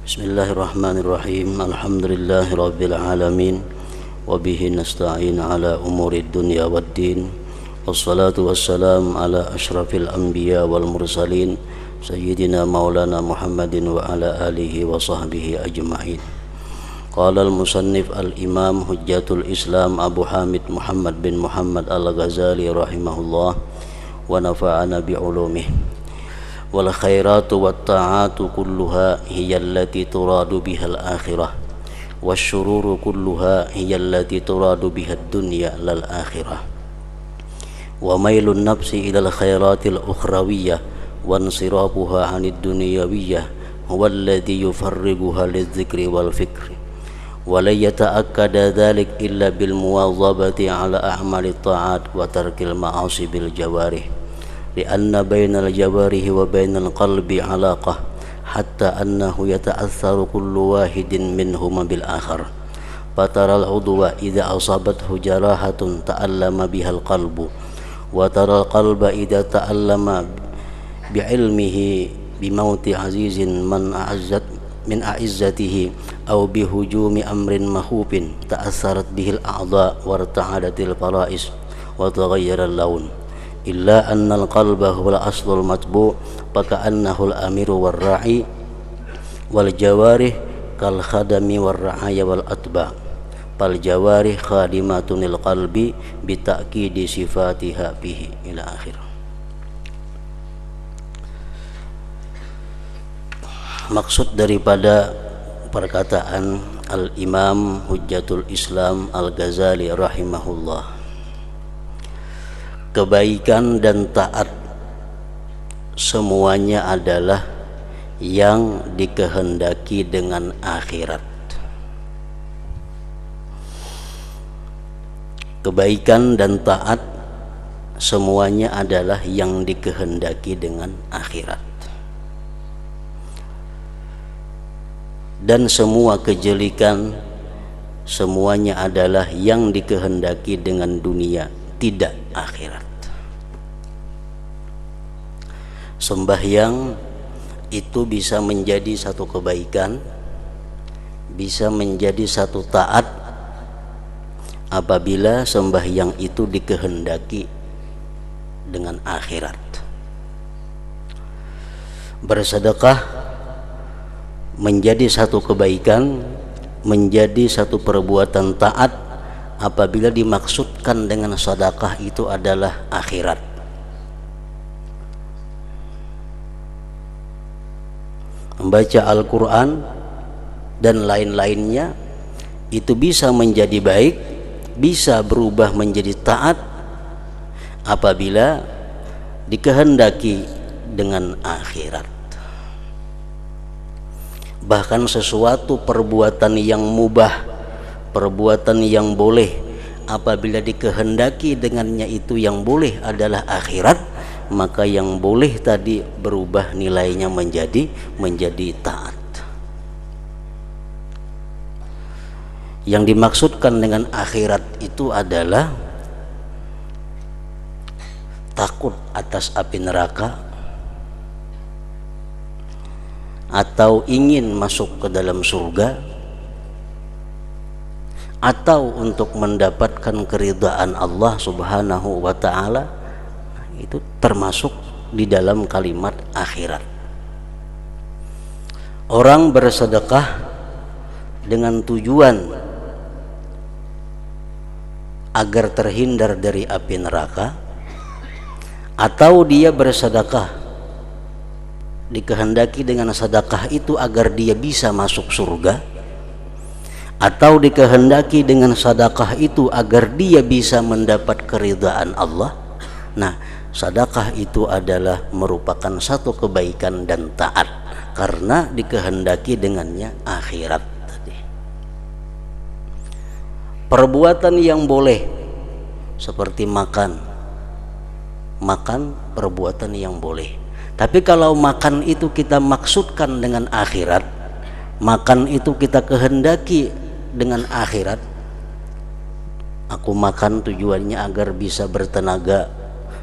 Bismillahirrahmanirrahim. Alhamdulillahirabbil alamin. Wa bihi nasta'in ala umurid dunya waddin. Wassalatu wassalam ala asyrafil anbiya wal mursalin sayyidina maulana Muhammadin wa ala alihi wa sahbihi ajma'in. Qala al-musannif al-imam hujjatul Islam Abu Hamid Muhammad bin Muhammad al-Ghazali rahimahullah wa nafa'ana bi'ulumihi. Wal khairatu wat ta'atu kulluha hiya allati turadu biha al-akhirah wasyururu kulluha hiya allati turadu biha ad-dunya lal akhirah. Wa mailun nafsi ila al-khairatil ukhrawiyyah wa insirafuha 'anid dunyawiyyah huwa alladhi yufarriguha lidh-dhikri wal fikri. Wa la yata'akkada dhalik illa bil muwadhabati 'ala a'malit ta'at wa tarkil ma'asi bil jawarih. Lianna bainal jawarihi wa bainal qalbi alaqah hatta annahu yata'atharu kullu wahidin minhuma bil akhar. Fataral udwa idza asabathu jarahatun ta'allama bihal qalbu wa taral qalba idza ta'allama bi'ilmihi bimauti azizin man a'azzat min a'izzatihi aw bihujumi amrin mahubin ta'assarat bihil a'dha warta'adatil farais wa taghayyara al-lawn. Illa annal qalba huwal aslul matbu' faka'annahu al-amiru war-ra'i wal jawarih kal khadami war-ra'aya wal atba'. Fal jawarih khadimatunil qalbi bi ta'kidi sifatiha bihi ila akhir. Maksud daripada perkataan Al-Imam Hujjatul Islam Al-Ghazali rahimahullah, kebaikan dan taat semuanya adalah yang dikehendaki dengan akhirat. Kebaikan dan taat semuanya adalah yang dikehendaki dengan akhirat. Dan semua kejelikan semuanya adalah yang dikehendaki dengan dunia, tidak akhirat. Sembahyang itu bisa menjadi satu kebaikan, bisa menjadi satu taat apabila sembahyang itu dikehendaki dengan akhirat. Bersedekah menjadi satu kebaikan, menjadi satu perbuatan taat apabila dimaksudkan dengan sedekah itu adalah akhirat. Membaca Al-Quran dan lain-lainnya itu bisa menjadi baik, bisa berubah menjadi taat apabila dikehendaki dengan akhirat. Bahkan sesuatu perbuatan yang mubah, perbuatan yang boleh, apabila dikehendaki dengannya itu yang boleh adalah akhirat, maka yang boleh tadi berubah nilainya menjadi taat. Yang dimaksudkan dengan akhirat itu adalah takut atas api neraka atau ingin masuk ke dalam surga, atau untuk mendapatkan keridhaan Allah Subhanahu wa ta'ala. Itu termasuk di dalam kalimat akhirat. Orang bersedekah dengan tujuan agar terhindar dari api neraka, atau dia bersedekah dikehendaki dengan sedekah itu agar dia bisa masuk surga, atau dikehendaki dengan sedekah itu agar dia bisa mendapat keridhaan Allah. Nah, sedekah itu adalah merupakan satu kebaikan dan taat karena dikehendaki dengannya akhirat tadi. Perbuatan yang boleh seperti makan perbuatan yang boleh. Tapi kalau makan itu kita maksudkan dengan akhirat, makan itu kita kehendaki dengan akhirat. Aku makan tujuannya agar bisa bertenaga,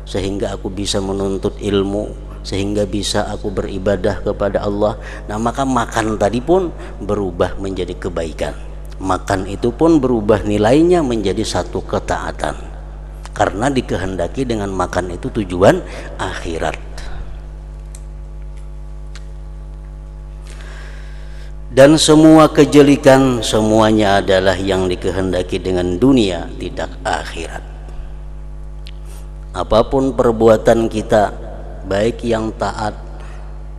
sehingga aku bisa menuntut ilmu, sehingga bisa aku beribadah kepada Allah. Nah, maka makan tadi pun berubah menjadi kebaikan. Makan itu pun berubah nilainya menjadi satu ketaatan, karena dikehendaki dengan makan itu tujuan akhirat. Dan semua kejelikan semuanya adalah yang dikehendaki dengan dunia, tidak akhirat. Apapun perbuatan kita, baik yang taat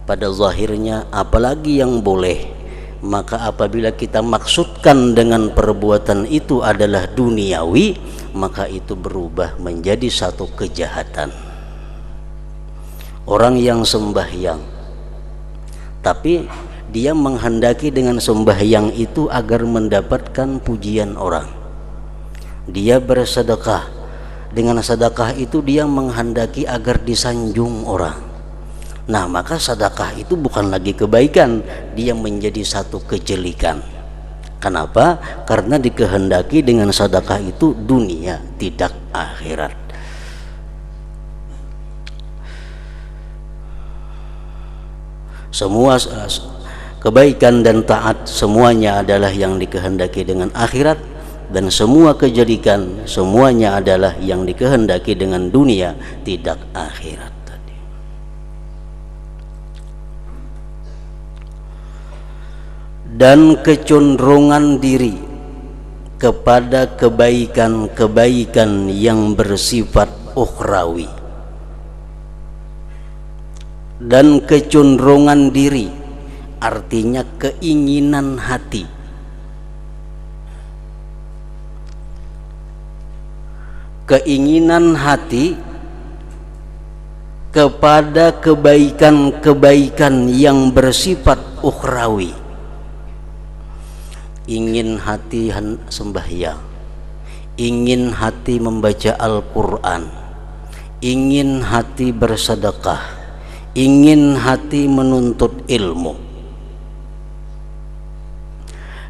pada zahirnya, apalagi yang boleh, maka apabila kita maksudkan dengan perbuatan itu adalah duniawi, maka itu berubah menjadi satu kejahatan. Orang yang sembahyang, tapi dia menghendaki dengan sembahyang itu agar mendapatkan pujian orang. Dia bersedekah, dengan sedekah itu dia menghendaki agar disanjung orang. Nah, maka sedekah itu bukan lagi kebaikan, dia menjadi satu kejelikan. Kenapa? Karena dikehendaki dengan sedekah itu dunia, tidak akhirat. Semua kebaikan dan taat semuanya adalah yang dikehendaki dengan akhirat, dan semua kejelikan semuanya adalah yang dikehendaki dengan dunia, tidak akhirat tadi. Dan kecenderungan diri kepada kebaikan-kebaikan yang bersifat ukhrawi, dan kecenderungan diri artinya keinginan hati, keinginan hati kepada kebaikan-kebaikan yang bersifat ukhrawi. Ingin hati sembahyang, ingin hati membaca Al-Quran, ingin hati bersedekah, ingin hati menuntut ilmu,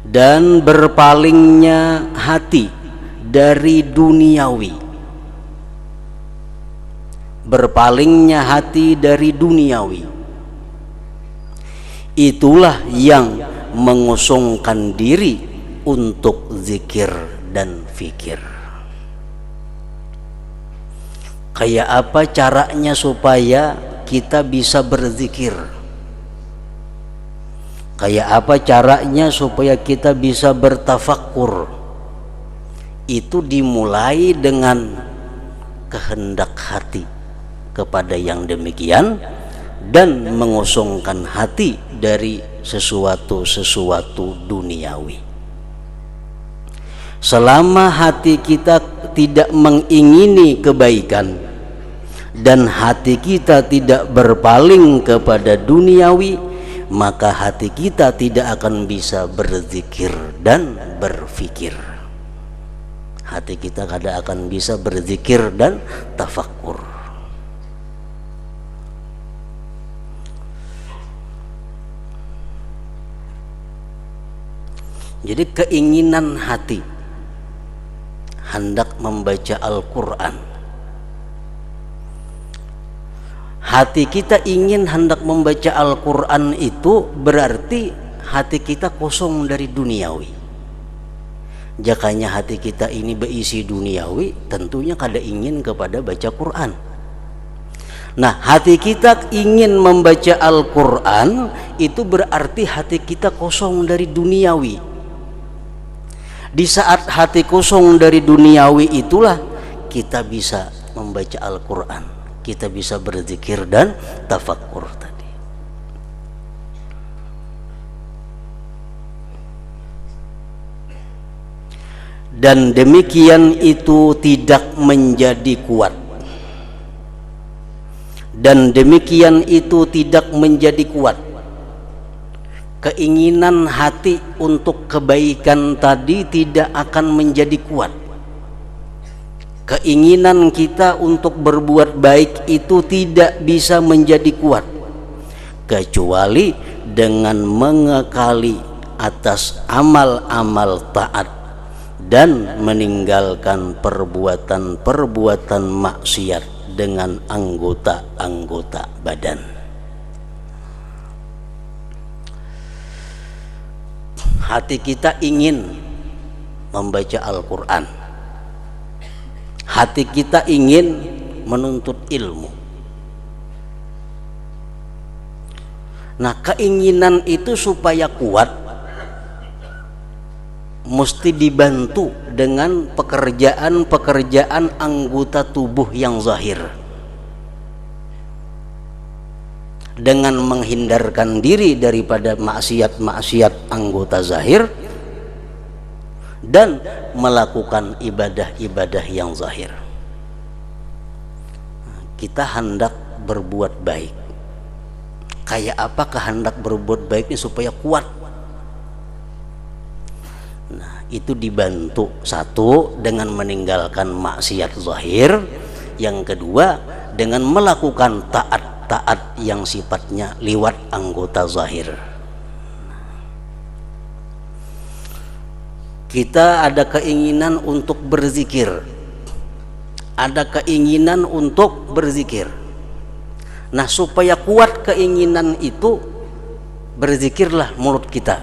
dan berpalingnya hati dari duniawi, berpalingnya hati dari duniawi, itulah yang mengosongkan diri untuk zikir dan fikir. Kayak apa caranya supaya kita bisa berzikir? Kayak apa caranya supaya kita bisa bertafakkur? Itu dimulai dengan kehendak hati kepada yang demikian, dan mengosongkan hati dari sesuatu duniawi. Selama hati kita tidak mengingini kebaikan dan hati kita tidak berpaling kepada duniawi, maka hati kita tidak akan bisa berzikir dan berfikir. Hati kita tidak akan bisa berzikir dan tafakkur. Jadi keinginan hati hendak membaca Al-Quran, hati kita ingin hendak membaca Al-Quran, itu berarti hati kita kosong dari duniawi. Jakanya hati kita ini berisi duniawi, tentunya kada ingin kepada baca Quran. Nah, hati kita ingin membaca Al-Quran, itu berarti hati kita kosong dari duniawi. Di saat hati kosong dari duniawi itulah kita bisa membaca Al-Quran, kita bisa berzikir dan tafakkur tadi. Dan demikian itu tidak menjadi kuat, dan demikian itu tidak menjadi kuat. Keinginan hati untuk kebaikan tadi tidak akan menjadi kuat. Keinginan kita untuk berbuat baik itu tidak bisa menjadi kuat, kecuali dengan mengekali atas amal-amal taat dan meninggalkan perbuatan-perbuatan maksiat dengan anggota-anggota badan. Hati kita ingin membaca Al-Quran, hati kita ingin menuntut ilmu. Nah, keinginan itu supaya kuat mesti dibantu dengan pekerjaan-pekerjaan anggota tubuh yang zahir, dengan menghindarkan diri daripada maksiat-maksiat anggota zahir dan melakukan ibadah-ibadah yang zahir. Kita hendak berbuat baik. Kayak apa kehendak berbuat baik ini supaya kuat? Nah, itu dibantu satu dengan meninggalkan maksiat zahir, yang kedua dengan melakukan taat yang sifatnya liwat anggota zahir. Kita ada keinginan untuk berzikir, ada keinginan untuk berzikir. Nah, supaya kuat keinginan itu, berzikirlah mulut kita,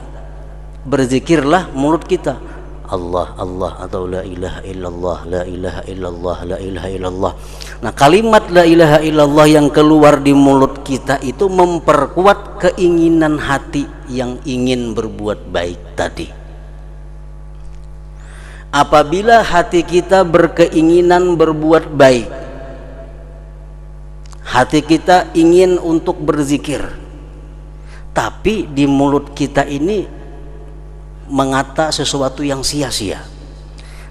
berzikirlah mulut kita, Allah Allah atau la ilaha illallah, la ilaha illallah, la ilaha illallah. Nah, kalimat la ilaha illallah yang keluar di mulut kita itu memperkuat keinginan hati yang ingin berbuat baik tadi. Apabila hati kita berkeinginan berbuat baik, hati kita ingin untuk berzikir, tapi di mulut kita ini mengata sesuatu yang sia-sia,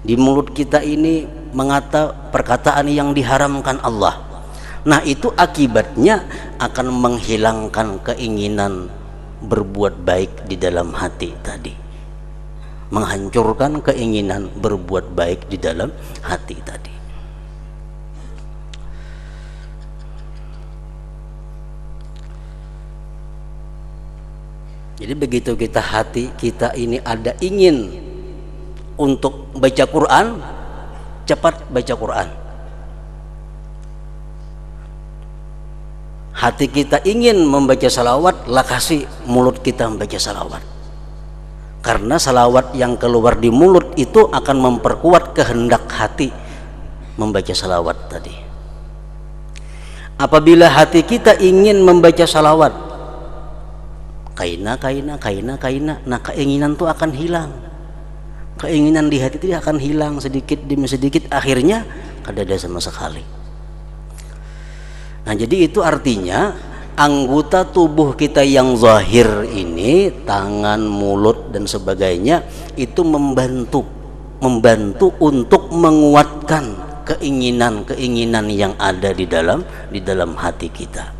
di mulut kita ini mengata perkataan yang diharamkan Allah. Nah, itu akibatnya akan menghilangkan keinginan berbuat baik di dalam hati tadi, menghancurkan keinginan berbuat baik di dalam hati tadi. Jadi begitu hati kita ini ada ingin untuk baca Quran, cepat baca Quran. Hati kita ingin membaca salawat, lakasi mulut kita membaca salawat. Karena salawat yang keluar di mulut itu akan memperkuat kehendak hati membaca salawat tadi. Apabila hati kita ingin membaca salawat, kaina, nah keinginan itu akan hilang. Keinginan di hati itu akan hilang sedikit demi sedikit, akhirnya kada ada sama sekali. Nah, jadi itu artinya anggota tubuh kita yang zahir ini, tangan, mulut dan sebagainya, itu membantu untuk menguatkan keinginan yang ada di dalam hati kita.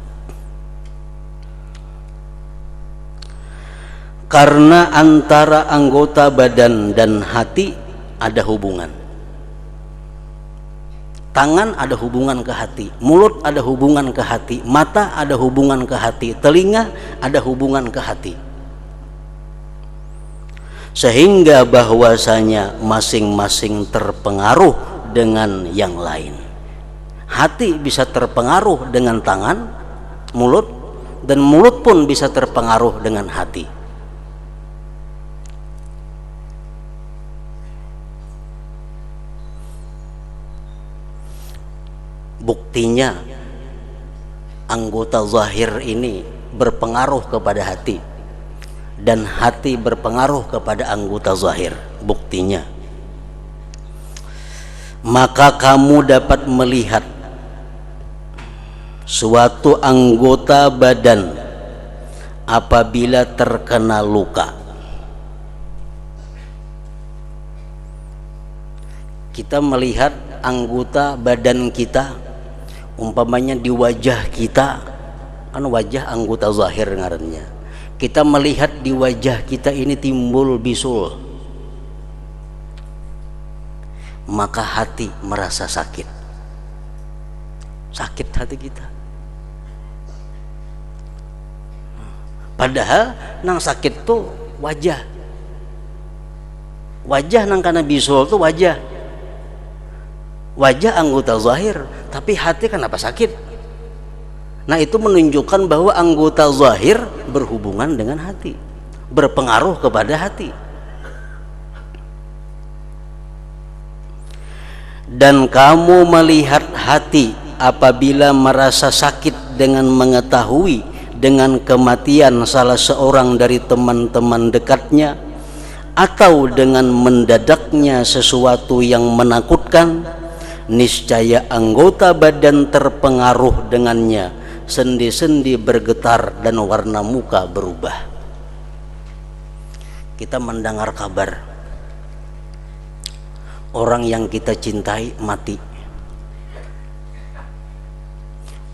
Karena antara anggota badan dan hati ada hubungan. Tangan ada hubungan ke hati, mulut ada hubungan ke hati, mata ada hubungan ke hati, telinga ada hubungan ke hati. Sehingga bahwasanya masing-masing terpengaruh dengan yang lain. Hati bisa terpengaruh dengan tangan, mulut, dan mulut pun bisa terpengaruh dengan hati. Buktinya anggota zahir ini berpengaruh kepada hati dan hati berpengaruh kepada anggota zahir. Buktinya, maka kamu dapat melihat suatu anggota badan apabila terkena luka. Kita melihat anggota badan kita, umpamanya di wajah kita, kan wajah anggota zahir ngarannya. Kita melihat di wajah kita ini timbul bisul, maka hati merasa sakit. Sakit hati kita. Padahal nang sakit tuh wajah. Wajah nang kana bisul tuh wajah. Wajah anggota zahir, tapi hati kenapa sakit? Nah, itu menunjukkan bahwa anggota zahir berhubungan dengan hati, berpengaruh kepada hati. Dan kamu melihat hati apabila merasa sakit dengan mengetahui dengan kematian salah seorang dari teman-teman dekatnya, atau dengan mendadaknya sesuatu yang menakutkan, niscaya anggota badan terpengaruh dengannya, sendi-sendi bergetar dan warna muka berubah. Kita mendengar kabar orang yang kita cintai mati.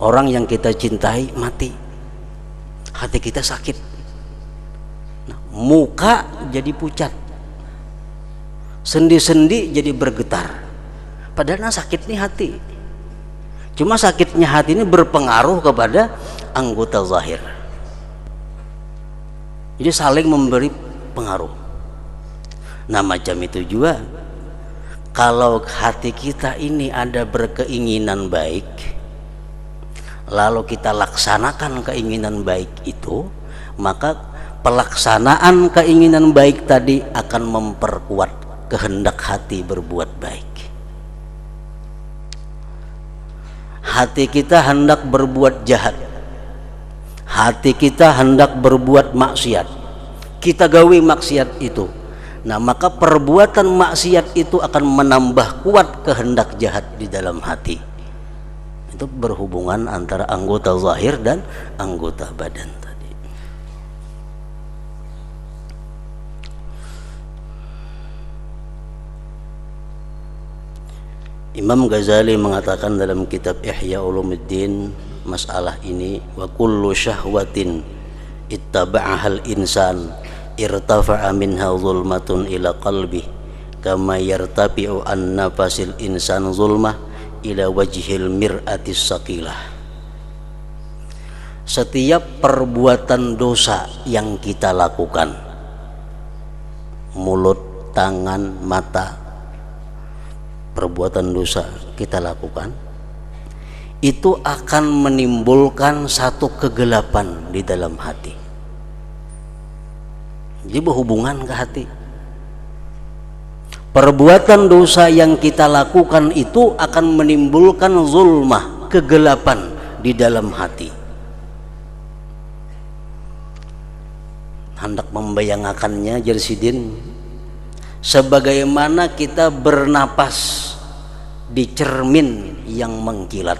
Orang yang kita cintai mati. Hati kita sakit. Nah, muka jadi pucat. Sendi-sendi jadi bergetar. Padahal sakit nih hati. Cuma sakitnya hati ini berpengaruh kepada anggota zahir. Jadi saling memberi pengaruh. Nah, macam itu juga kalau hati kita ini ada berkeinginan baik, lalu kita laksanakan keinginan baik itu, maka pelaksanaan keinginan baik tadi akan memperkuat kehendak hati berbuat baik. Hati kita hendak berbuat jahat, hati kita hendak berbuat maksiat, kita gawe maksiat itu. Nah, maka perbuatan maksiat itu akan menambah kuat kehendak jahat di dalam hati. Itu berhubungan antara anggota zahir dan anggota badan tadi. Imam Ghazali mengatakan dalam kitab Ihya Ulumuddin masalah ini, wa kullu syahwatin ittaba'ahal insan irtafa'a minha zulmatun ila qalbi kama yartafi'u an nafasil insan zulmah ila wajhil mir'atis saqilah. Setiap perbuatan dosa yang kita lakukan, mulut, tangan, mata, perbuatan dosa kita lakukan, itu akan menimbulkan satu kegelapan di dalam hati. Jadi berhubungan ke hati. Perbuatan dosa yang kita lakukan itu akan menimbulkan zulmah, kegelapan di dalam hati. Hendak membayangkannya Jersidin, sebagaimana kita bernapas di cermin yang mengkilat.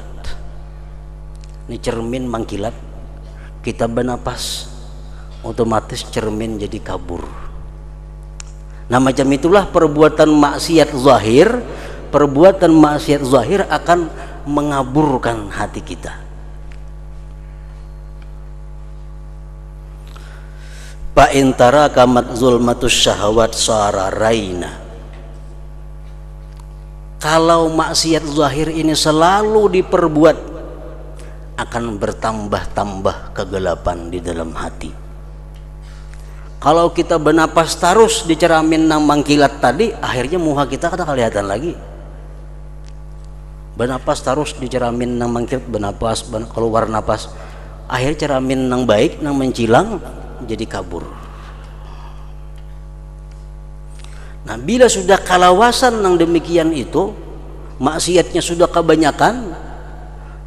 Ini cermin mengkilat, kita bernapas, otomatis cermin jadi kabur. Nah, macam itulah perbuatan maksiat zahir. Perbuatan maksiat zahir akan mengaburkan hati kita. Fa in tarakamat zulmatus syahawat sara raina. Kalau maksiat zahir ini selalu diperbuat, akan bertambah-tambah kegelapan di dalam hati. Kalau kita bernapas terus di cermin nang mangkilat tadi, akhirnya muka kita kada kelihatan lagi. Bernapas terus di cermin nang mangkilat, bernapas, keluar napas, akhirnya cermin nang baik nang mencilang jadi kabur. Nah, bila sudah kalawasan nang demikian itu, maksiatnya sudah kebanyakan,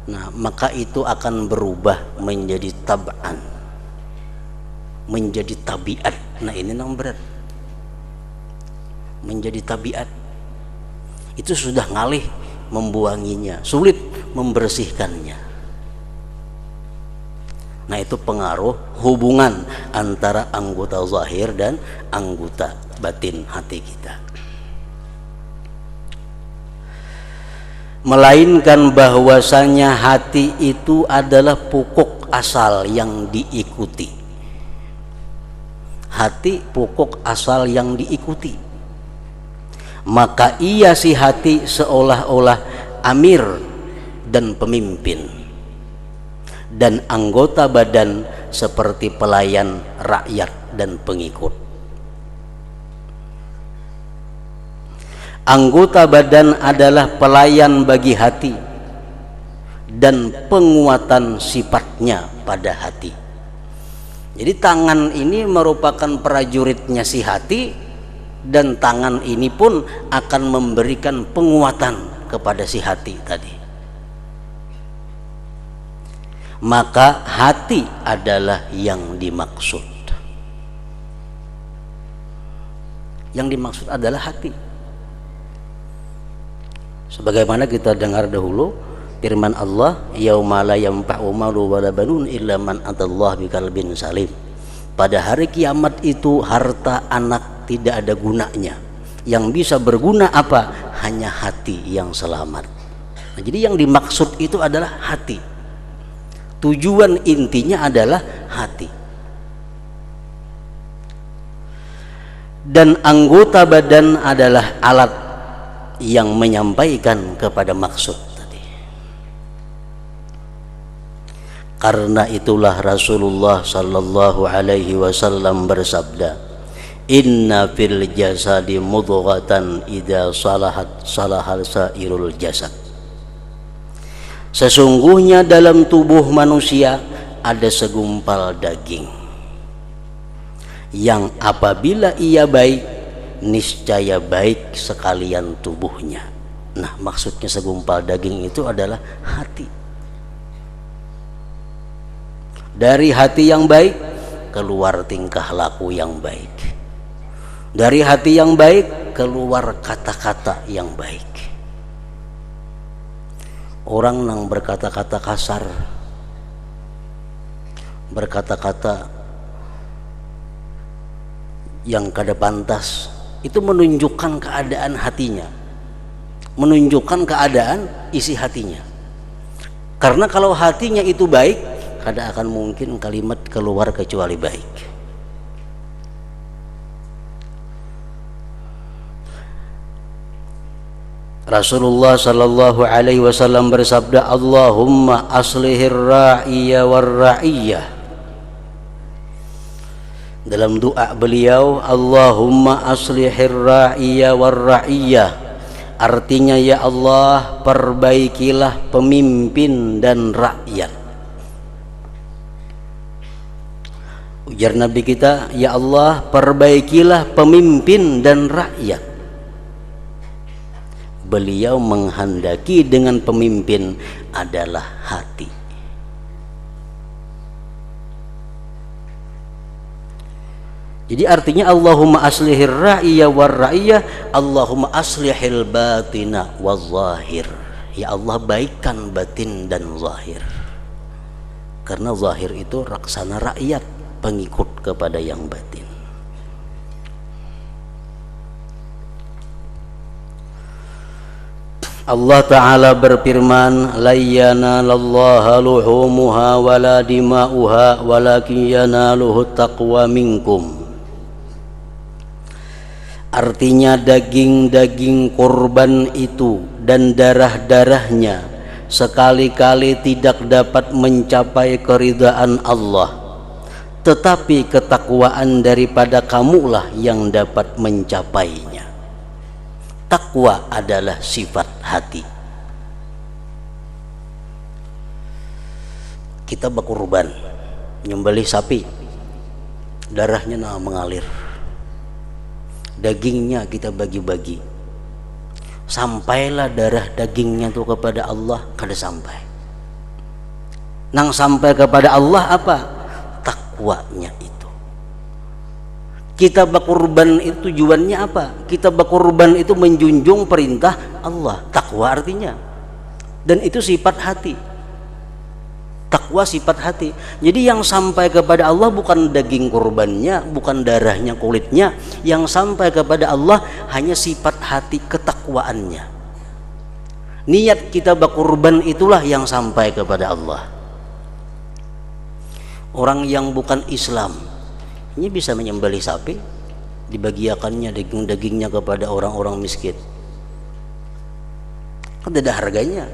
nah maka itu akan berubah menjadi tab'an, menjadi tabiat. Nah, ini yang berat. Menjadi tabiat itu sudah ngalih membuanginya, sulit membersihkannya. Nah, itu pengaruh hubungan antara anggota zahir dan anggota batin hati kita. Melainkan bahwasanya hati itu adalah pokok asal yang diikuti. Hati pokok asal yang diikuti. Maka ia si hati seolah-olah amir dan pemimpin, dan anggota badan seperti pelayan, rakyat dan pengikut. Anggota badan adalah pelayan bagi hati dan penguatan sifatnya pada hati. Jadi tangan ini merupakan prajuritnya si hati, dan tangan ini pun akan memberikan penguatan kepada si hati tadi. Maka hati adalah yang dimaksud. Yang dimaksud adalah hati. Sebagaimana kita dengar dahulu firman Allah, yauma la yanfa'u malu wala banun illa man atallaha biqalbin salim. Pada hari kiamat itu harta anak tidak ada gunanya. Yang bisa berguna apa? Hanya hati yang selamat. Nah, jadi yang dimaksud itu adalah hati. Tujuan intinya adalah hati. Dan anggota badan adalah alat yang menyampaikan kepada maksud tadi. Karena itulah Rasulullah sallallahu alaihi wasallam bersabda, inna fil jasadi mudghatan idza salahat salahal sairul jasad. Sesungguhnya dalam tubuh manusia ada segumpal daging yang apabila ia baik, niscaya baik sekalian tubuhnya. Nah, maksudnya segumpal daging itu adalah hati. Dari hati yang baik keluar tingkah laku yang baik. Dari hati yang baik keluar kata-kata yang baik. Orang yang berkata-kata kasar, berkata-kata yang kada pantas, itu menunjukkan keadaan hatinya, menunjukkan keadaan isi hatinya. Karena kalau hatinya itu baik, kada akan mungkin kalimat keluar kecuali baik. Rasulullah sallallahu alaihi wasallam bersabda, Allahumma aslihir ra'iyya war ra'iyah. Dalam doa beliau, Allahumma aslihir ra'iyya war ra'iyah, artinya ya Allah, perbaikilah pemimpin dan rakyat. Ujar Nabi kita, ya Allah, perbaikilah pemimpin dan rakyat. Beliau menghendaki dengan pemimpin adalah hati. Jadi artinya Allahumma aslihir ra'iyya war ra'iyah, Allahumma aslihil batina wal zahir. Ya Allah, baikkan batin dan zahir. Karena zahir itu raksana rakyat, pengikut kepada yang batin. Allah Ta'ala berfirman, la yanalallaha luhumuha wala dima'uha walakin yanaluhu taqwa minkum. Artinya daging-daging korban itu dan darah-darahnya sekali-kali tidak dapat mencapai keridhaan Allah, tetapi ketakwaan daripada kamulah yang dapat mencapainya. Takwa adalah sifat hati. Kita berkorban, nyembelih sapi, darahnya mengalir, dagingnya kita bagi-bagi, sampailah darah dagingnya itu kepada Allah, kada sampai. Nang sampai kepada Allah apa? Takwanya itu. Kita berkorban itu tujuannya apa? Kita berkorban itu menjunjung perintah Allah. Takwa artinya. Dan itu sifat hati. Takwa sifat hati. Jadi yang sampai kepada Allah bukan daging korbannya, bukan darahnya, kulitnya. Yang sampai kepada Allah hanya sifat hati, ketakwaannya. Niat kita berkorban itulah yang sampai kepada Allah. Orang yang bukan Islam ini bisa menyembelih sapi, dibagiakannya daging-dagingnya kepada orang-orang miskin, kan tidak ada harganya.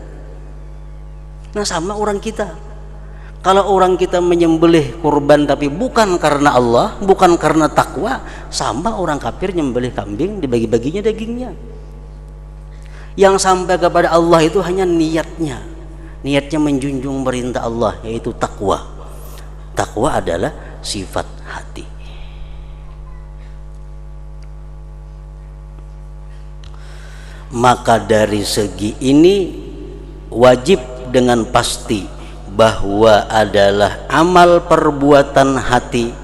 Nah, sama orang kita, kalau orang kita menyembelih kurban tapi bukan karena Allah, bukan karena takwa, sama orang kafir nyembelih kambing, dibagi-baginya dagingnya. Yang sampai kepada Allah itu hanya niatnya. Niatnya menjunjung perintah Allah, yaitu takwa. Takwa adalah sifat hati. Maka dari segi ini wajib dengan pasti bahwa adalah amal perbuatan hati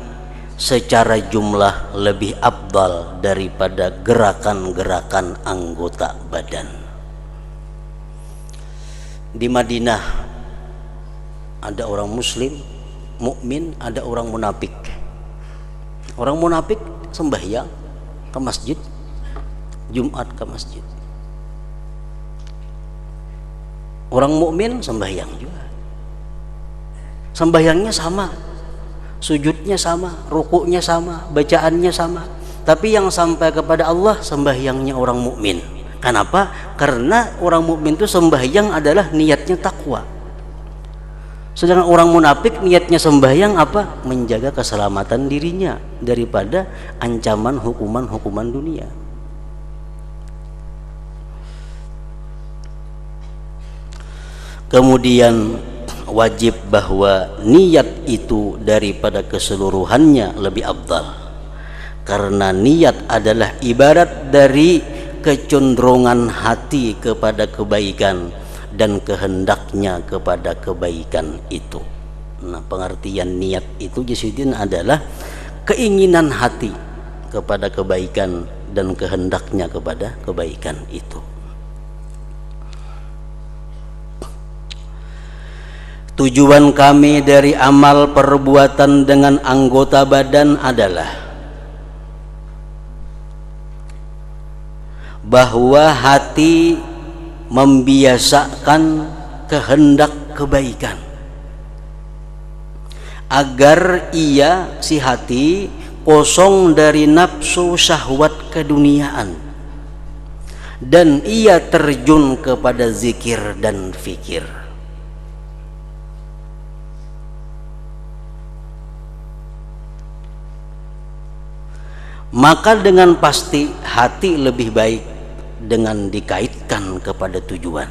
secara jumlah lebih afdal daripada gerakan-gerakan anggota badan. Di Madinah ada orang muslim mukmin, ada orang munafik. Orang munafik sembahyang ke masjid, Jumat ke masjid. Orang mukmin sembahyang juga. Sembahyangnya sama, sujudnya sama, rukuknya sama, bacaannya sama. Tapi yang sampai kepada Allah sembahyangnya orang mukmin. Kenapa? Karena orang mukmin itu sembahyang adalah niatnya takwa. Sedangkan orang munafik niatnya sembahyang apa? Menjaga keselamatan dirinya daripada ancaman hukuman dunia. Kemudian wajib bahwa niat itu daripada keseluruhannya lebih afdal, karena niat adalah ibarat dari kecenderungan hati kepada kebaikan dan kehendaknya kepada kebaikan itu. Nah, pengertian niat itu Jisuddin adalah keinginan hati kepada kebaikan dan kehendaknya kepada kebaikan itu. Tujuan kami dari amal perbuatan dengan anggota badan adalah bahwa hati membiasakan kehendak kebaikan agar ia, si hati, kosong dari nafsu syahwat keduniaan dan ia terjun kepada zikir dan fikir. Maka dengan pasti hati lebih baik dengan dikaitkan kepada tujuan,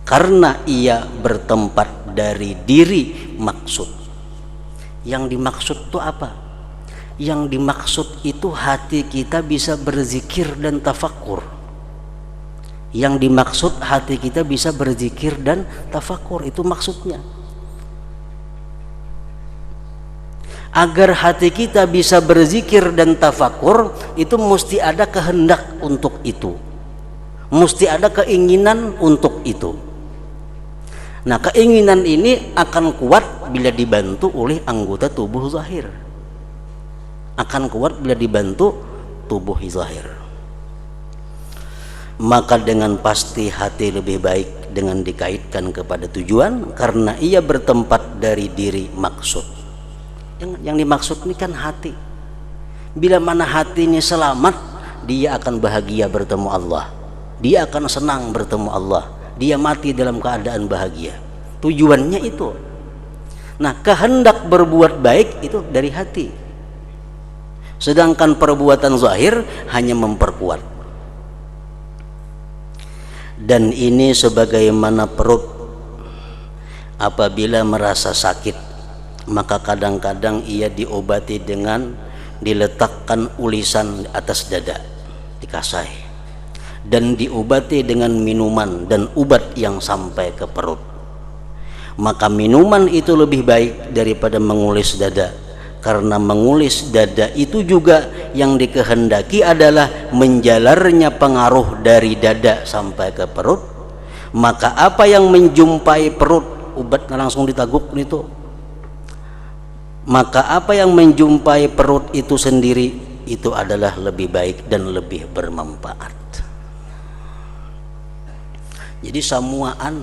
karena ia bertempat dari diri maksud. Yang dimaksud itu apa? Yang dimaksud itu hati kita bisa berzikir dan tafakur. Yang dimaksud hati kita bisa berzikir dan tafakur, itu maksudnya. Agar hati kita bisa berzikir dan tafakur, itu mesti ada kehendak untuk itu, mesti ada keinginan untuk itu. Nah, keinginan ini akan kuat bila dibantu oleh anggota tubuh zahir, akan kuat bila dibantu tubuh zahir. Maka dengan pasti hati lebih baik dengan dikaitkan kepada tujuan, karena ia bertempat dari diri maksud. Yang dimaksud ini kan hati. Bila mana hati ini selamat, dia akan bahagia bertemu Allah, dia akan senang bertemu Allah, dia mati dalam keadaan bahagia. Tujuannya itu. Nah, kehendak berbuat baik itu dari hati, sedangkan perbuatan zahir hanya memperkuat. Dan ini sebagaimana perut apabila merasa sakit, maka kadang-kadang ia diobati dengan diletakkan ulisan atas dada, dikasai, dan diobati dengan minuman dan obat yang sampai ke perut. Maka minuman itu lebih baik daripada mengulis dada, karena mengulis dada itu juga yang dikehendaki adalah menjalarnya pengaruh dari dada sampai ke perut. Maka apa yang menjumpai perut, obatnya langsung ditaguk itu. Maka apa yang menjumpai perut itu sendiri itu adalah lebih baik dan lebih bermanfaat. Jadi semuaan,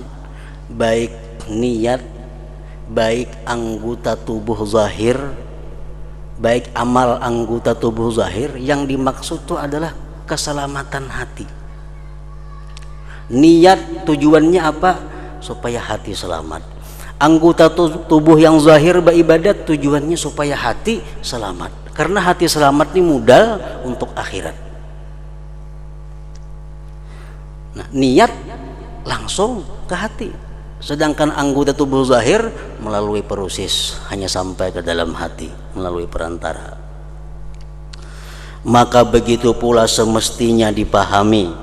baik niat, baik anggota tubuh zahir, baik amal anggota tubuh zahir, yang dimaksud itu adalah keselamatan hati. Niat tujuannya apa? Supaya hati selamat. Anggota tubuh yang zahir beribadat tujuannya supaya hati selamat, karena hati selamat ini modal untuk akhirat. Nah, niat langsung ke hati, sedangkan anggota tubuh zahir melalui proses hanya sampai ke dalam hati melalui perantara. Maka begitu pula semestinya dipahami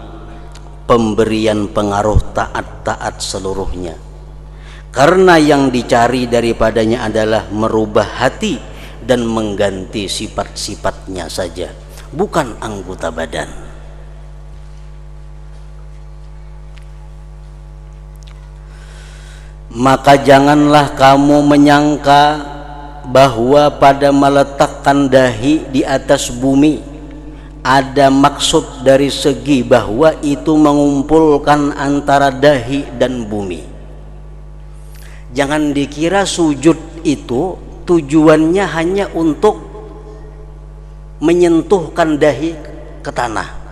pemberian pengaruh taat-taat seluruhnya, karena yang dicari daripadanya adalah merubah hati dan mengganti sifat-sifatnya saja, bukan anggota badan. Maka janganlah kamu menyangka bahwa pada meletakkan dahi di atas bumi ada maksud dari segi bahwa itu mengumpulkan antara dahi dan bumi. Jangan dikira sujud itu tujuannya hanya untuk menyentuhkan dahi ke tanah.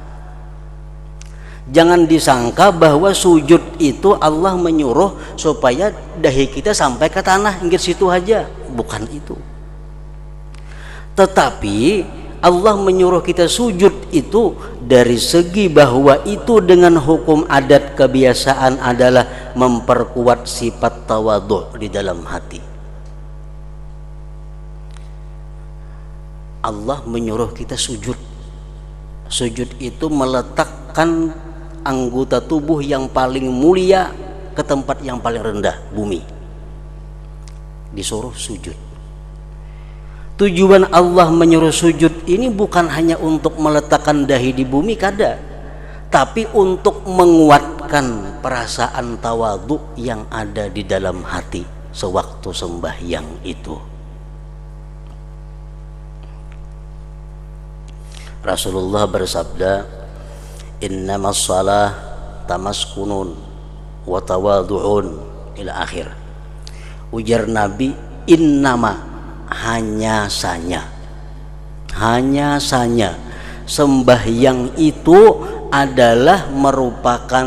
Jangan disangka bahwa sujud itu Allah menyuruh supaya dahi kita sampai ke tanah, inggit situ aja. Bukan itu. Tetapi Allah menyuruh kita sujud itu dari segi bahwa itu dengan hukum adat kebiasaan adalah memperkuat sifat tawadhu di dalam hati. Allah menyuruh kita sujud. Sujud itu meletakkan anggota tubuh yang paling mulia ke tempat yang paling rendah, bumi. Disuruh sujud. Tujuan Allah menyuruh sujud ini bukan hanya untuk meletakkan dahi di bumi kada, tapi untuk menguatkan perasaan tawadhu yang ada di dalam hati sewaktu sembahyang itu. Rasulullah bersabda, innamas shalah tamaskunun wa tawadhu'un ila akhir. Ujar Nabi, innama, hanya saja sembahyang itu adalah merupakan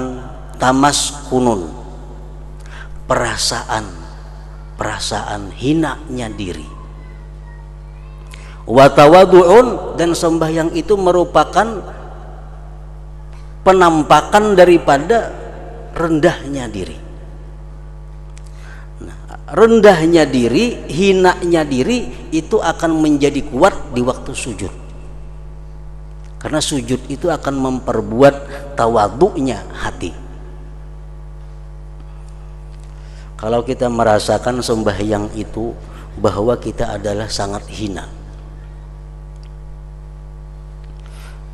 tamaskunun, perasaan hinanya diri. Wa tawadhu'un, dan sembahyang itu merupakan penampakan daripada rendahnya diri. Nah, rendahnya diri, hinanya diri itu akan menjadi kuat di waktu sujud, karena sujud itu akan memperbuat tawadhu'nya hati. Kalau kita merasakan sembahyang itu bahwa kita adalah sangat hina,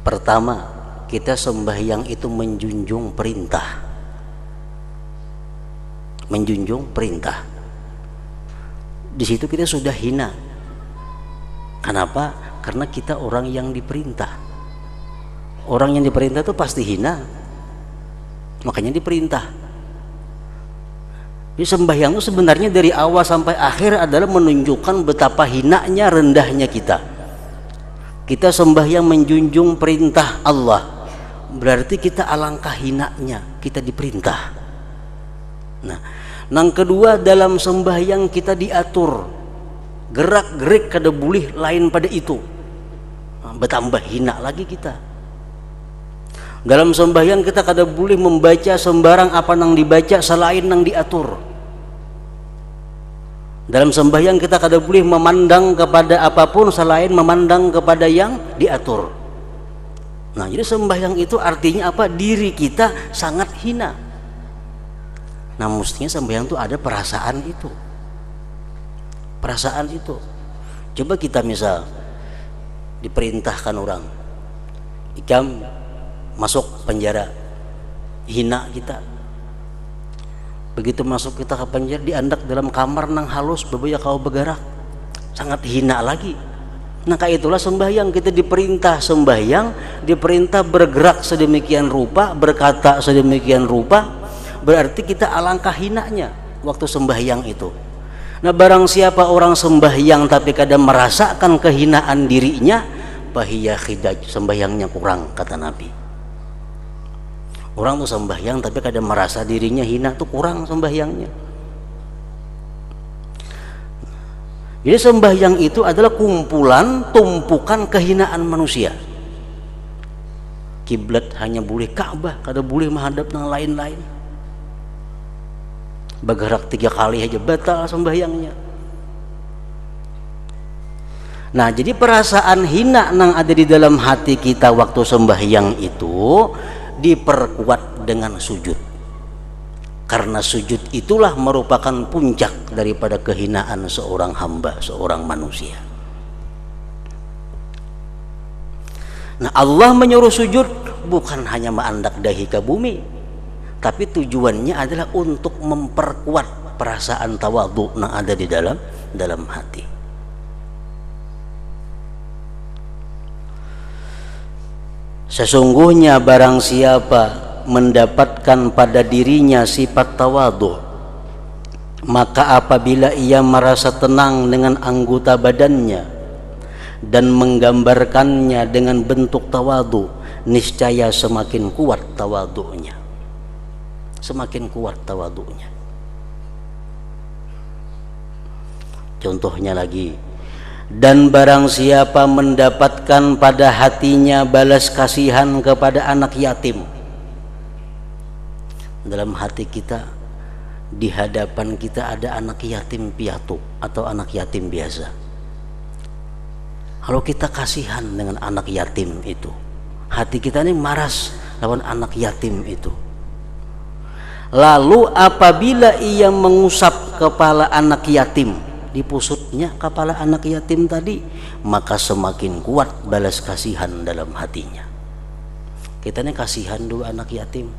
pertama, kita sembahyang itu menjunjung perintah. Di situ kita sudah hina. Kenapa? Karena kita orang yang diperintah. Orang yang diperintah itu pasti hina, makanya diperintah. Jadi sembahyang itu sebenarnya dari awal sampai akhir adalah menunjukkan betapa hinanya, rendahnya kita. Kita sembahyang menjunjung perintah Allah, berarti kita alangkah hinanya, kita diperintah. Nah, yang kedua, dalam sembahyang kita diatur gerak-gerik kada boleh lain pada itu. Nah, bertambah hina lagi kita. Dalam sembahyang kita kada boleh membaca sembarang apa yang dibaca selain yang diatur. Dalam sembahyang kita kada boleh memandang kepada apapun selain memandang kepada yang diatur. Nah, jadi sembahyang itu artinya apa? Diri kita sangat hina. Nah, mestinya sembahyang itu ada perasaan itu. Perasaan itu. Coba kita misal diperintahkan orang, ikam masuk penjara, hina kita. Begitu masuk kita ke penjara, diandak dalam kamar nang halus bebaya kau bergerak, sangat hina lagi. Nah, kayak itulah sembahyang. Kita diperintah sembahyang, diperintah bergerak sedemikian rupa, berkata sedemikian rupa, berarti kita alangkah hinanya waktu sembahyang itu. Nah, barang siapa orang sembahyang tapi kadang merasakan kehinaan dirinya, fahiya khidaj, sembahyangnya kurang, kata Nabi. Orang tuh sembahyang tapi kadang merasa dirinya hina, tuh kurang sembahyangnya. Jadi sembahyang itu adalah kumpulan, tumpukan kehinaan manusia. kiblat hanya boleh Ka'bah, kada boleh menghadap nang lain-lain. Bergerak 3 kali aja batal sembahyangnya. Nah, jadi perasaan hina nang ada di dalam hati kita waktu sembahyang itu diperkuat dengan sujud. Karena sujud itulah merupakan puncak daripada kehinaan seorang hamba, seorang manusia. Nah, Allah menyuruh sujud bukan hanya menandak dahi ke bumi, tapi tujuannya adalah untuk memperkuat perasaan tawadhu yang ada di dalam hati. Sesungguhnya barang siapa mendapatkan pada dirinya sifat tawadhu, maka apabila ia merasa tenang dengan anggota badannya dan menggambarkannya dengan bentuk tawadhu, niscaya semakin kuat tawadhunya. Semakin kuat tawadhunya. Contohnya lagi, dan barang siapa mendapatkan pada hatinya balas kasihan kepada anak yatim. Dalam hati kita, di hadapan kita ada anak yatim piatu atau anak yatim biasa. Kalau kita kasihan dengan anak yatim itu, hati kita ini maras lawan anak yatim itu. Lalu apabila ia mengusap kepala anak yatim, dipusutnya kepala anak yatim tadi, maka semakin kuat balas kasihan dalam hatinya. Kita ini kasihan dulu anak yatim,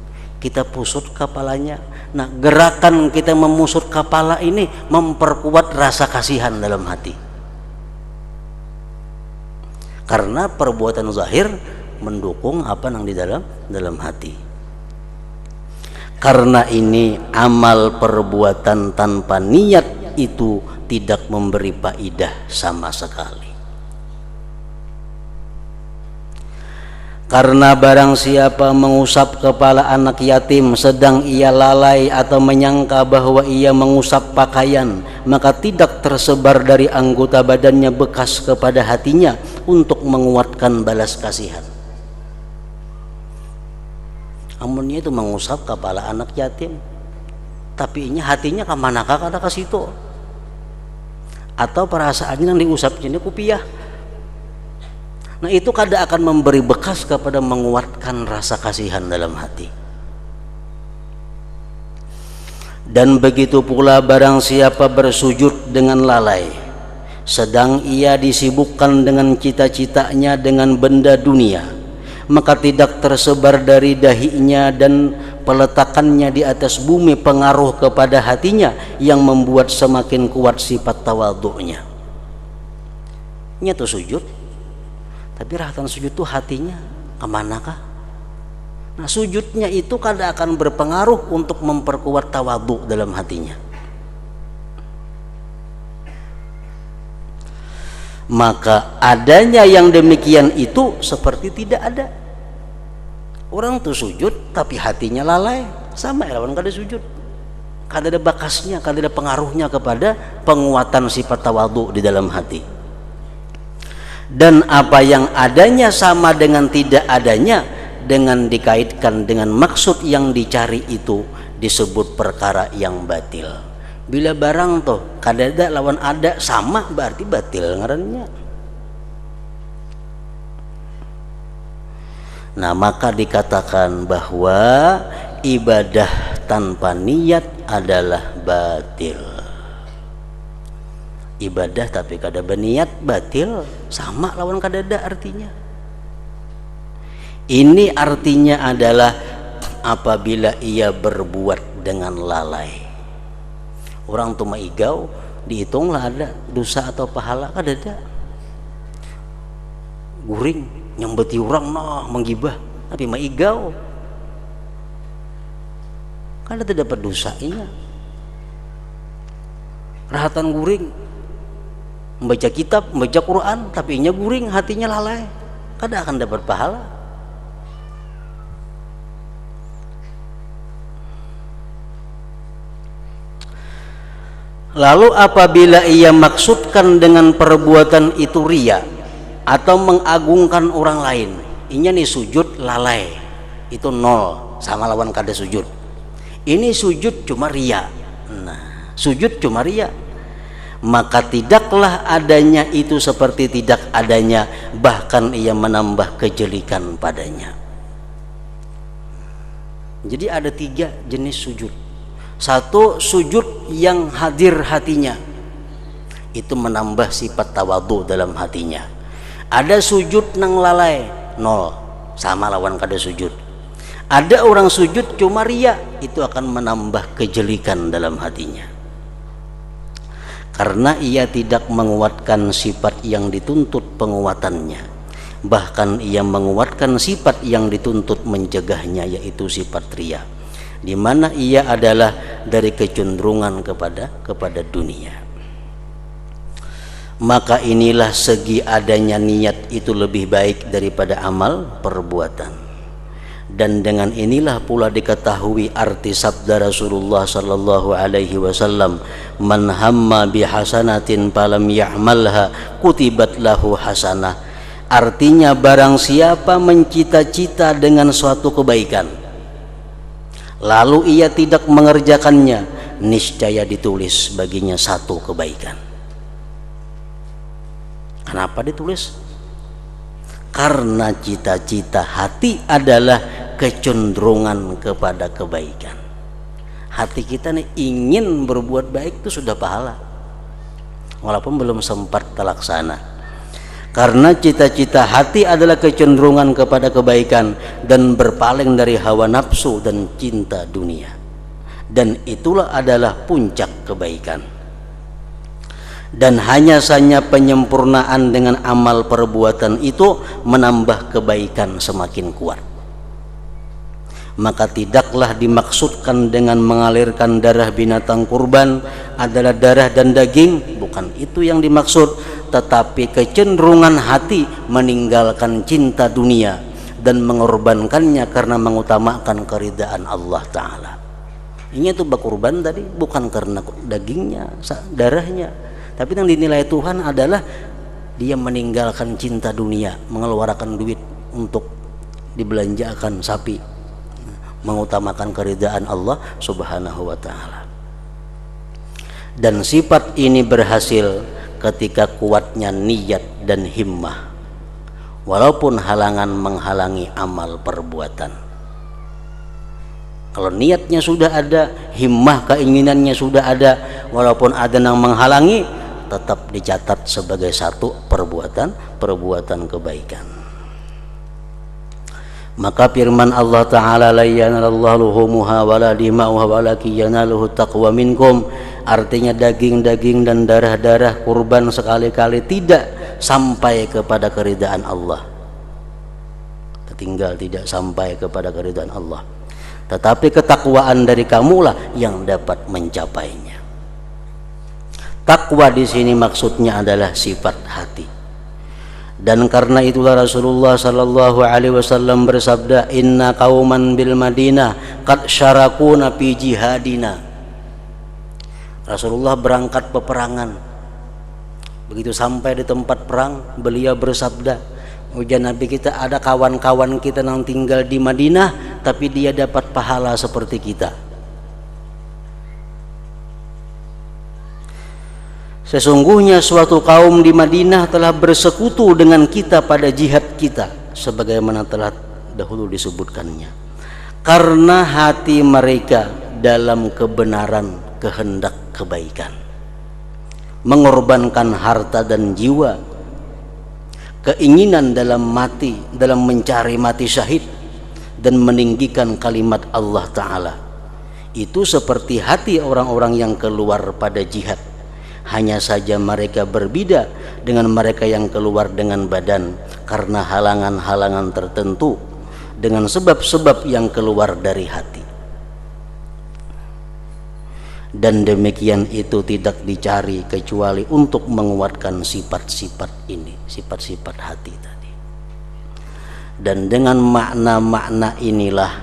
kita pusut kepalanya. Nah, gerakan kita memusut kepala ini memperkuat rasa kasihan dalam hati. Karena perbuatan zahir mendukung apa yang di dalam hati. Karena ini amal perbuatan tanpa niat itu tidak memberi faedah sama sekali. Karena barang siapa mengusap kepala anak yatim sedang ia lalai atau menyangka bahwa ia mengusap pakaian, maka tidak tersebar dari anggota badannya bekas kepada hatinya untuk menguatkan balas kasihan. Amunnya itu mengusap kepala anak yatim, tapi hatinya kemanakah kada ke situ? Atau perasaannya yang diusapnya ini kupiah. Nah, itu kada akan memberi bekas kepada menguatkan rasa kasihan dalam hati. Dan begitu pula barang siapa bersujud dengan lalai, sedang ia disibukkan dengan cita-citanya dengan benda dunia, maka tidak tersebar dari dahinya dan peletakannya di atas bumi pengaruh kepada hatinya yang membuat semakin kuat sifat tawadhu'nya. Nyata sujud, tapi rahatan sujud itu hatinya kemanakah? Nah, sujudnya itu kadang akan berpengaruh untuk memperkuat tawadhu dalam hatinya. Maka adanya yang demikian itu seperti tidak ada. Orang tuh sujud tapi hatinya lalai, sama lawan kada sujud. Kada ada bakasnya, kada ada pengaruhnya kepada penguatan sifat tawadhu di dalam hati. Dan apa yang adanya sama dengan tidak adanya, dengan dikaitkan dengan maksud yang dicari itu disebut perkara yang batil. Bila barang tuh kada ada lawan ada sama, berarti batil ngarannya. Nah, maka dikatakan bahwa ibadah tanpa niat adalah batil. Ibadah tapi kada berniat batil, sama lawan kada ada artinya. Ini artinya adalah apabila ia berbuat dengan lalai. Orang tuh maigau dihitunglah ada dosa atau pahala, kada ada. Guring nyambeti orang nah menggibah tapi maigau kada tidak dapat dosanya. Rahatan guring membaca kitab, membaca Quran, tapi nya guring, hatinya lalai, kada akan dapat pahala. Lalu apabila ia maksudkan dengan perbuatan itu riya atau mengagungkan orang lain, Inya nih sujud lalai, itu 0 sama lawan kada sujud. Ini sujud cuma ria. Nah, sujud cuma ria, maka tidaklah adanya itu seperti tidak adanya, bahkan ia menambah kejelikan padanya. Jadi ada 3 jenis sujud. Satu, sujud yang hadir hatinya, itu menambah sifat tawadhu dalam hatinya. Ada sujud nang lalai, 0 sama lawan kada sujud. Ada orang sujud cuma ria, itu akan menambah kejelikan dalam hatinya, karena ia tidak menguatkan sifat yang dituntut penguatannya, bahkan ia menguatkan sifat yang dituntut mencegahnya, yaitu sifat ria, di mana ia adalah dari kecenderungan kepada dunia. Maka inilah segi adanya niat itu lebih baik daripada amal perbuatan. Dan dengan inilah pula diketahui arti sabda Rasulullah sallallahu alaihi wasallam, man hamma bihasanatin falam ya'malha kutibat lahu hasanah. Artinya barang siapa mencita-cita dengan suatu kebaikan lalu ia tidak mengerjakannya, niscaya ditulis baginya satu kebaikan. Kenapa ditulis? Karena cita-cita hati adalah kecenderungan kepada kebaikan. Hati kita nih ingin berbuat baik itu sudah pahala, walaupun belum sempat terlaksana. Karena cita-cita hati adalah kecenderungan kepada kebaikan dan berpaling dari hawa nafsu dan cinta dunia. Dan itulah adalah puncak kebaikan. Dan hanya saja penyempurnaan dengan amal perbuatan itu menambah kebaikan semakin kuat. Maka tidaklah dimaksudkan dengan mengalirkan darah binatang kurban adalah darah dan daging, bukan itu yang dimaksud, tetapi kecenderungan hati meninggalkan cinta dunia dan mengorbankannya karena mengutamakan keridaan Allah Ta'ala. Ini tuh berkurban tadi bukan karena dagingnya, darahnya, tapi yang dinilai Tuhan adalah dia meninggalkan cinta dunia, mengeluarkan duit untuk dibelanjakan sapi, mengutamakan keridaan Allah Subhanahu wa Ta'ala. Dan sifat ini berhasil ketika kuatnya niat dan himmah, walaupun halangan menghalangi amal perbuatan. Kalau niatnya sudah ada, himmah keinginannya sudah ada, walaupun ada yang menghalangi, tetap dicatat sebagai satu perbuatan kebaikan. Maka firman Allah Ta'ala, la yanalallahu luhumuha wala dima'uha walakin yanaluhu taqwa minkum, artinya daging-daging dan darah-darah kurban sekali-kali tidak sampai kepada keridaan Allah, tinggal tidak sampai kepada keridaan Allah, tetapi ketakwaan dari kamulah yang dapat mencapainya. Takwa di sini maksudnya adalah sifat hati. Dan karena itulah Rasulullah sallallahu alaihi wasallam bersabda, inna qauman bil Madinah qad syarakuna fi jihadina. Rasulullah berangkat peperangan. Begitu sampai di tempat perang, beliau bersabda, ujar Nabi kita, ada kawan-kawan kita yang tinggal di Madinah tapi dia dapat pahala seperti kita. Sesungguhnya suatu kaum di Madinah telah bersekutu dengan kita pada jihad kita, sebagaimana telah dahulu disebutkannya, karena hati mereka dalam kebenaran kehendak kebaikan, mengorbankan harta dan jiwa, keinginan dalam mati, dalam mencari mati syahid dan meninggikan kalimat Allah Ta'ala. Itu seperti hati orang-orang yang keluar pada jihad. Hanya saja mereka berbeda dengan mereka yang keluar dengan badan karena halangan-halangan tertentu, dengan sebab-sebab yang keluar dari hati. Dan demikian itu tidak dicari kecuali untuk menguatkan sifat-sifat ini, sifat-sifat hati tadi. Dan dengan makna-makna inilah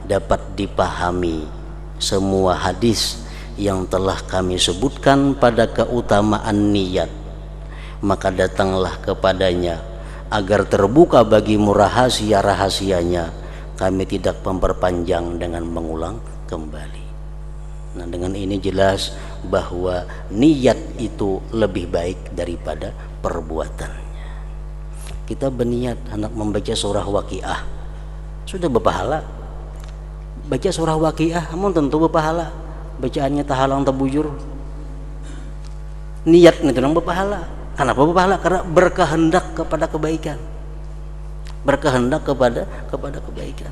dapat dipahami semua hadis yang telah kami sebutkan pada keutamaan niat. Maka datanglah kepadanya agar terbuka bagimu rahasia-rahasianya, kami tidak memperpanjang dengan mengulang kembali. Nah, dengan ini jelas bahwa niat itu lebih baik daripada perbuatannya. Kita berniat anak membaca surah Waqiah, sudah berpahala. Baca surah Waqiah, namun tentu berpahala. Bacaannya tahalang tabujur, niat itu nang berpahala. Kenapa berpahala? Karena berkehendak kepada kebaikan, berkehendak kepada kebaikan.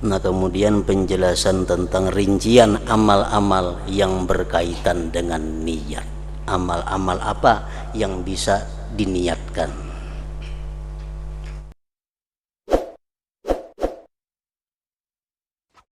Nah, kemudian penjelasan tentang rincian amal-amal yang berkaitan dengan niat. Amal-amal apa yang bisa diniatkan?